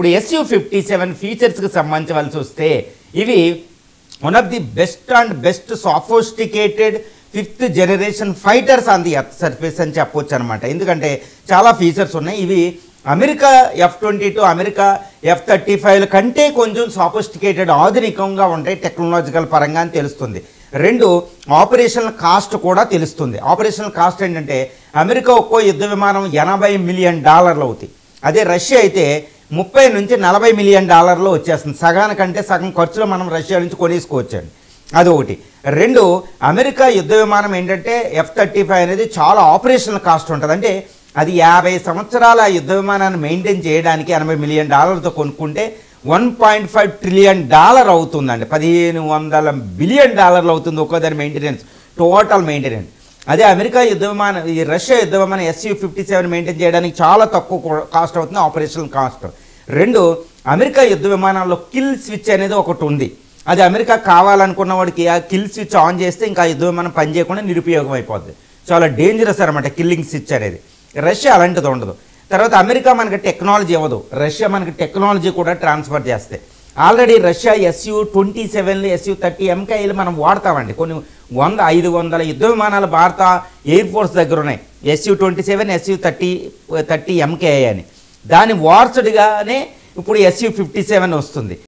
ఇప్పుడు SU-57 ఫీచర్స్కి సంబంధించవలసి వస్తే ఇవి one of the best sophisticated 5th generation fighters on the earth surface అని చెప్పొచ్చు అనమాట. ఎందుకంటే చాలా ఫీచర్స్ ఉన్నాయి. ఇవి అమెరికా F-22 అమెరికా F-35 కంటే కొంచెం సోఫిస్టికేటెడ్ ఆధునికంగా ఉంటాయి టెక్నాలజికల్ పరంగా అని తెలుస్తుంది. 2 ఆపరేషనల్ కాస్ట్ కూడా తెలుస్తుంది. ఆపరేషనల్ కాస్ట్ ఏంటంటే అమెరికా ఒక్కో యుద్ధ విమానం $80 మిలియన్ అవుతాయి. అదే రష్యా అయితే 30 నుంచి $40 మిలియన్ వచ్చేస్తుంది. సగానికంటే సగం ఖర్చులో మనం రష్యా నుంచి కొనేసుకోవచ్చండి. అదొకటి. 2 అమెరికా యుద్ధ విమానం ఏంటంటే F-35 అనేది చాలా ఆపరేషనల్ కాస్ట్ ఉంటుంది. అంటే అది 50 సంవత్సరాల యుద్ధ విమానాన్ని మెయింటైన్ చేయడానికి $80 మిలియన్ కొనుక్కుంటే $1.5 ట్రిలియన్ అవుతుందండి. 1500 బిలియన్ అవుతుంది ఒక్కో దాని మెయింటెనెన్స్, టోటల్ మెయింటెనెన్స్. అదే అమెరికా యుద్ధ విమానం ఈ రష్యా యుద్ధ విమానం SU-57 మెయింటైన్ చేయడానికి చాలా తక్కువ కాస్ట్ అవుతుంది ఆపరేషనల్ కాస్ట్. 2 అమెరికా యుద్ధ విమానాల్లో కిల్ స్విచ్ అనేది ఒకటి ఉంది. అది అమెరికా కావాలనుకున్న వాడికి ఆ కిల్ స్విచ్ ఆన్ చేస్తే ఇంకా యుద్ధ విమానం పనిచేయకుండా నిరుపయోగం అయిపోద్ది. చాలా డేంజరస్ అనమాట కిల్లింగ్ స్విచ్ అనేది. రష్యా అలాంటిది ఉండదు. తర్వాత అమెరికా మనకి టెక్నాలజీ ఇవ్వదు, రష్యా మనకి టెక్నాలజీ కూడా ట్రాన్స్ఫర్ చేస్తే. ఆల్రెడీ రష్యా SU-27 SU-30 MKIలు మనం వాడతామండి. కొన్ని 500 యుద్ధ విమానాలు భారత ఎయిర్ ఫోర్స్ దగ్గర ఉన్నాయి. SU-27 SU-30 MKI అని. దాని వార్స్డ్గానే ఇప్పుడు SU-57 వస్తుంది.